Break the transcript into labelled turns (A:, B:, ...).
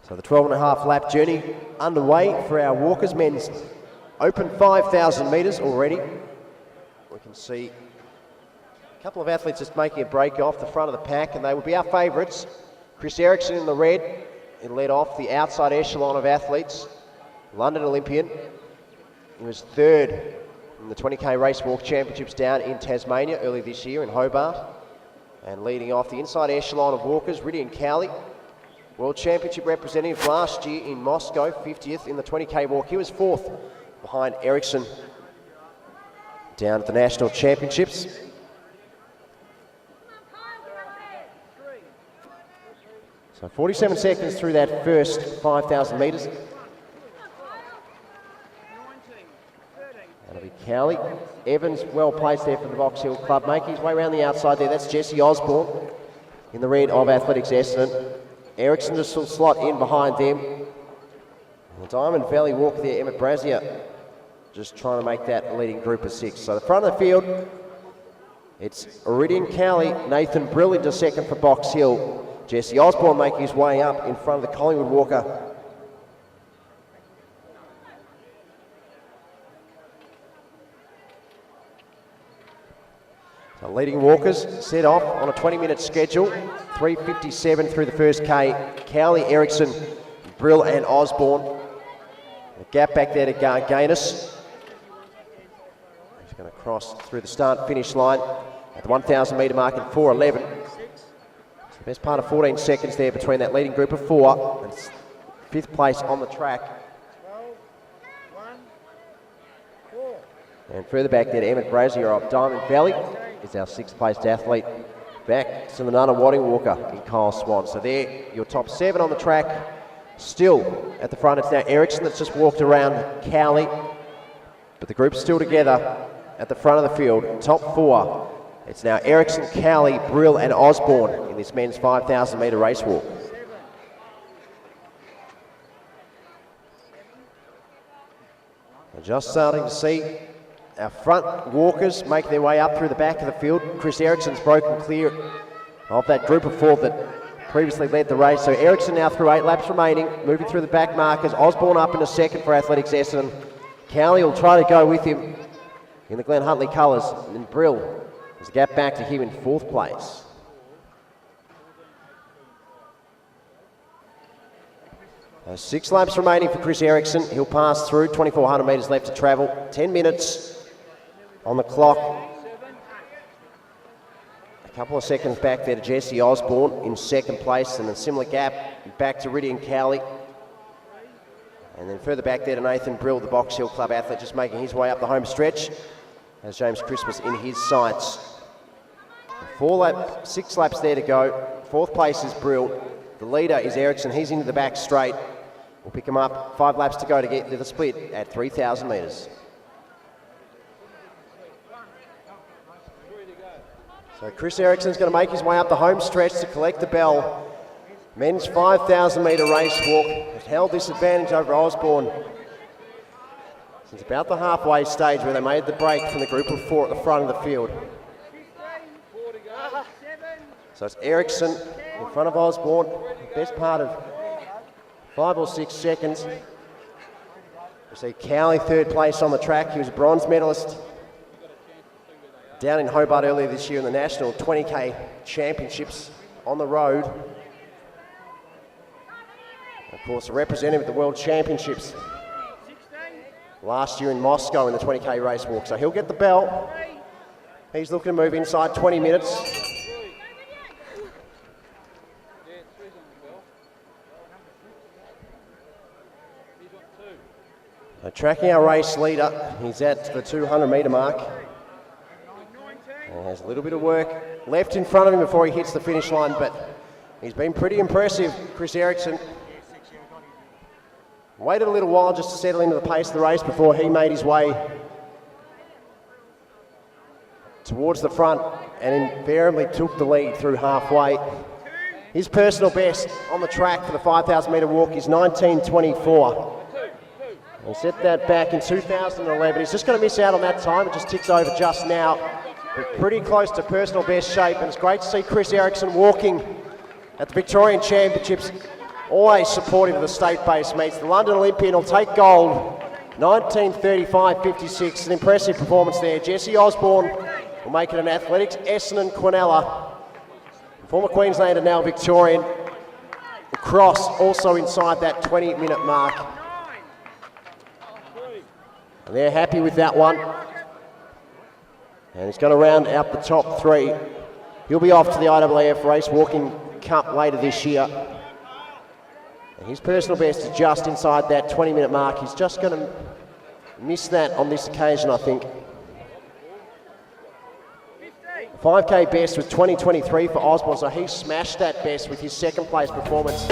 A: So the 12.5 lap journey underway for our walkers. Men's open 5,000 metres already. We can see a couple of athletes just making a break off the front of the pack, and they would be our favourites. Chris Erickson in the red, he led off the outside echelon of athletes. London Olympian. He was third in the 20k race walk championships down in Tasmania early this year in Hobart. And leading off the inside echelon of walkers, Rhydian Cowley. World Championship representative last year in Moscow, 50th in the 20k walk. He was fourth behind Erickson down at the National Championships. So 47 seconds through that first 5,000 metres. That'll be Cowley. Evans well placed there for the Box Hill Club, making his way around the outside there. That's Jesse Osbourne in the red of Athletics Essendon. Erickson just will slot in behind them. The Diamond Valley walk there, Emmett Brazier, just trying to make that a leading group of 6. So the front of the field, it's Rhydian Cowley, Nathan Brill into second for Box Hill. Jesse Osbourne making his way up in front of the Collingwood walker. So leading walkers set off on a 20-minute schedule. 3:57 through the first K. Cowley, Erickson, Brill and Osbourne. A gap back there to Gainus. He's going to cross through the start-finish line at the 1,000 metre mark in 4:11. So the best part of 14 seconds there between that leading group of 4 and 5th place on the track. And further back there to Emmett Brazier of Diamond Valley is our 6th placed athlete. Back to the Nunawading walker in Kyle Swan. So there, your top 7 on the track. Still at the front, it's now Erickson that's just walked around Cowley. But the group's still together at the front of the field. Top 4, it's now Erickson, Cowley, Brill and Osbourne in this men's 5,000 metre race walk. We're just starting to see our front walkers make their way up through the back of the field. Chris Erickson's broken clear of that group of 4 that previously led the race. So Erickson now through 8 laps remaining, moving through the back markers. Osbourne up into second for Athletics Essendon. Cowley will try to go with him in the Glenn Huntley colours. And then Brill has a gap back to him in 4th place. So 6 laps remaining for Chris Erickson. He'll pass through, 2,400 metres left to travel. 10 minutes on the clock. A couple of seconds back there to Jesse Osbourne in 2nd place, and a similar gap back to Rhydian Cowley. And then further back there to Nathan Brill, the Box Hill Club athlete, just making his way up the home stretch as James Christmas in his sights. 6 laps there to go. 4th place is Brill. The leader is Erickson. He's into the back straight. We'll pick him up. 5 laps to go to get to the split at 3,000 metres. So Chris Erickson's going to make his way up the home stretch to collect the bell. Men's 5,000 metre race walk has held this advantage over Osbourne since about the halfway stage where they made the break from the group of 4 at the front of the field. So it's Erickson in front of Osbourne, the best part of 5 or 6 seconds. We see Cowley 3rd place on the track. He was a bronze medalist down in Hobart earlier this year in the National 20k Championships on the road. Of course, a representative at the World Championships last year in Moscow in the 20k race walk. So he'll get the bell. He's looking to move inside 20 minutes. So tracking our race leader, he's at the 200 metre mark. And has a little bit of work left in front of him before he hits the finish line, but he's been pretty impressive, Chris Erickson. Waited a little while just to settle into the pace of the race before he made his way towards the front and invariably took the lead through halfway. His personal best on the track for the 5,000 metre walk is 19:24. He set that back in 2011. He's just going to miss out on that time. It just ticks over just now. But pretty close to personal best shape, and it's great to see Chris Erickson walking at the Victorian Championships always supportive of the state-based meets. The London Olympian will take gold, 19:35.56. An impressive performance there. Jesse Osbourne will make it an athletics. Essendon Quinella, former Queenslander, now Victorian, will cross also inside that 20-minute mark. And they're happy with that one. And he's going to round out the top three. He'll be off to the IAAF Race Walking Cup later this year. And his personal best is just inside that 20-minute mark. He's just going to miss that on this occasion, I think. 5K best was 20:23 for Osbourne, so he smashed that best with his second place performance